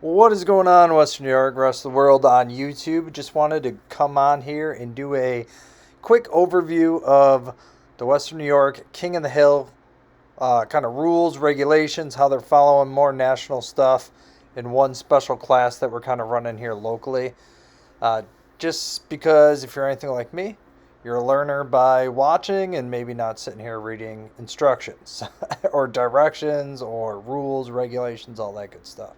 What is going on, Western New York, rest of the world on YouTube? Just wanted to come on here and do a quick overview of the Western New York King of the Hill kind of rules, regulations, how they're following more national stuff in one special class that we're kind of running here locally. Uh, just because if you're anything like me, you're a learner by watching and maybe not sitting here reading instructions or directions or rules, regulations, all that good stuff.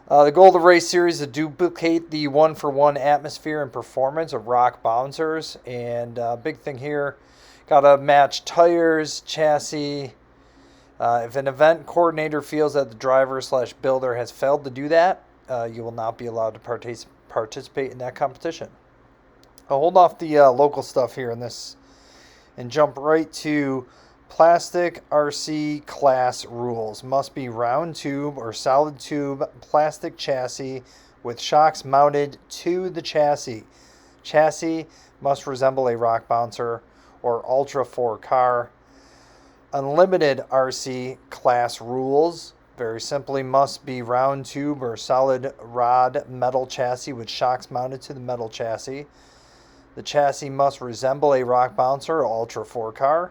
The goal of the race series is to duplicate the one-for-one atmosphere and performance of rock bouncers. And big thing here, got to match tires, chassis. If an event coordinator feels that the driver/builder has failed to do that, you will not be allowed to participate in that competition. I'll hold off the local stuff here in this and jump right to plastic RC class rules. Must be round tube or solid tube plastic chassis with shocks mounted to the chassis. Chassis must resemble a rock bouncer or Ultra 4 car. Unlimited RC class rules. Very simply, must be round tube or solid rod metal chassis with shocks mounted to the metal chassis. The chassis must resemble a rock bouncer or Ultra 4 car.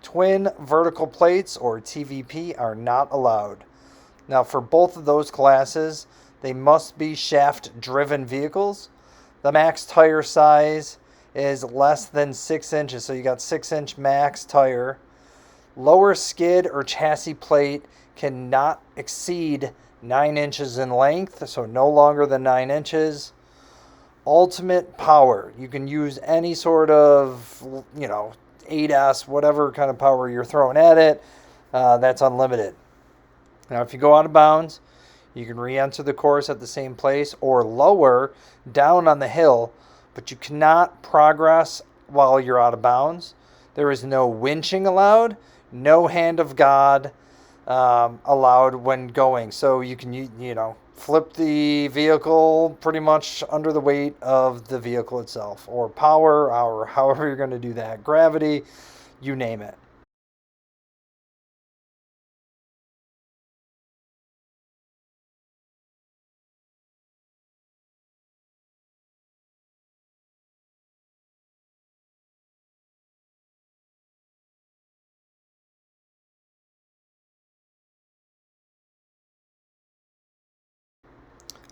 Twin vertical plates, or TVP, are not allowed. Now, for both of those classes, they must be shaft-driven vehicles. The max tire size is less than 6 inches, so you got 6-inch max tire. Lower skid or chassis plate cannot exceed 9 inches in length, so no longer than 9 inches. Ultimate power. You can use any sort of, 8S, whatever kind of power you're throwing at it, that's unlimited. Now, if you go out of bounds, you can re-enter the course at the same place or lower down on the hill, but you cannot progress while you're out of bounds. There is no winching allowed, no hand of God allowed when going. So you can, flip the vehicle pretty much under the weight of the vehicle itself, or power, or however you're going to do that, gravity, you name it.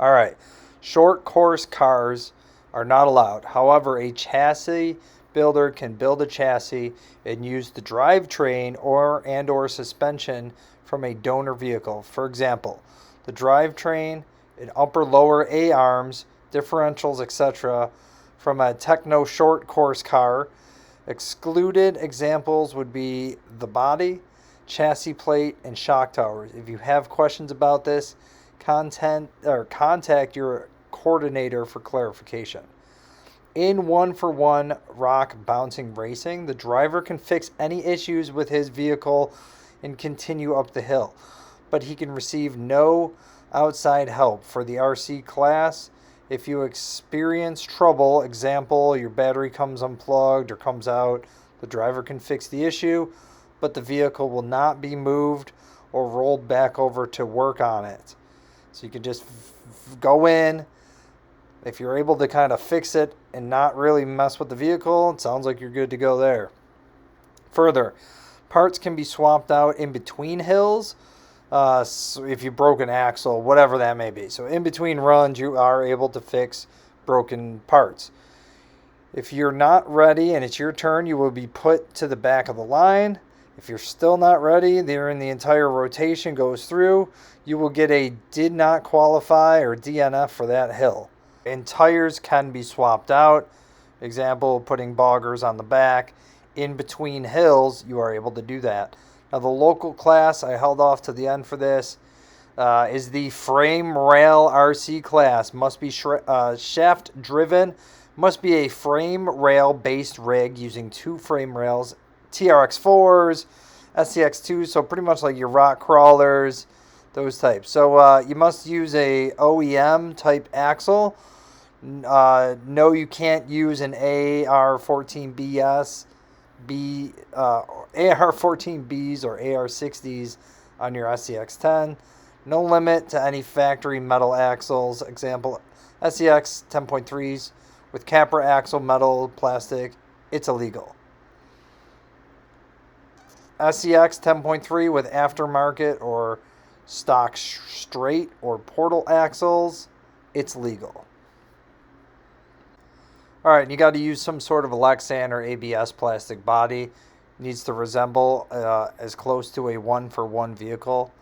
All right, short course cars are not allowed. However, a chassis builder can build a chassis and use the drivetrain or suspension from a donor vehicle. For example, the drivetrain and upper lower A arms, differentials, etc. from a techno short course car. Excluded examples would be the body, chassis plate, and shock towers. If you have questions about this, contact your coordinator for clarification. In one-for-one rock bouncing racing, the driver can fix any issues with his vehicle and continue up the hill, but he can receive no outside help. For the RC class, if you experience trouble, example, your battery comes unplugged or comes out, the driver can fix the issue, but the vehicle will not be moved or rolled back over to work on it. So you can just go in. If you're able to kind of fix it and not really mess with the vehicle, it sounds like you're good to go there. Further, parts can be swapped out in between hills. So if you broke an axle, whatever that may be. So in between runs, you are able to fix broken parts. If you're not ready and it's your turn, you will be put to the back of the line. If you're still not ready, during the entire rotation goes through, you will get a did not qualify or DNF for that hill. And tires can be swapped out. Example, putting boggers on the back. In between hills, you are able to do that. Now, the local class, I held off to the end for this, is the frame rail RC class. Must be shaft driven. Must be a frame rail based rig using 2 frame rails, TRX4s, SCX2s, so pretty much like your rock crawlers, those types. So you must use a OEM type axle. No, you can't use an AR14BS, AR14Bs or AR60s on your SCX10. No limit to any factory metal axles. Example, SEX 10.3s with Capra axle metal plastic. It's illegal. SEX 10.3 with aftermarket or stock straight or portal axles. It's legal. All right, and you got to use some sort of a Lexan or ABS plastic body. It needs to resemble as close to a one-for-one vehicle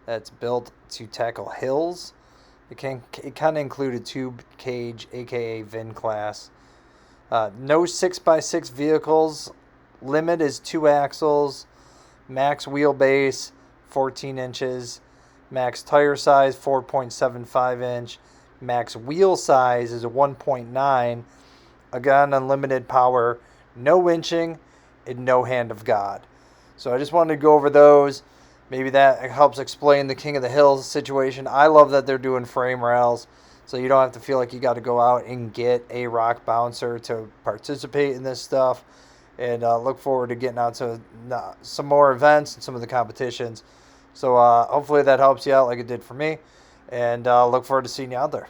that's built to tackle hills. It kind of include a tube cage, aka VIN class. No 6x6 vehicles. Limit is 2 axles. Max wheelbase 14 inches. Max tire size 4.75 inch. Max wheel size is 1.9. Again, unlimited power, no winching, and no hand of God. So I just wanted to go over those. Maybe that helps explain the King of the Hills situation. I love that they're doing frame rails, so you don't have to feel like you got to go out and get a rock bouncer to participate in this stuff. And look forward to getting out to some more events and some of the competitions. So hopefully that helps you out like it did for me. And look forward to seeing you out there.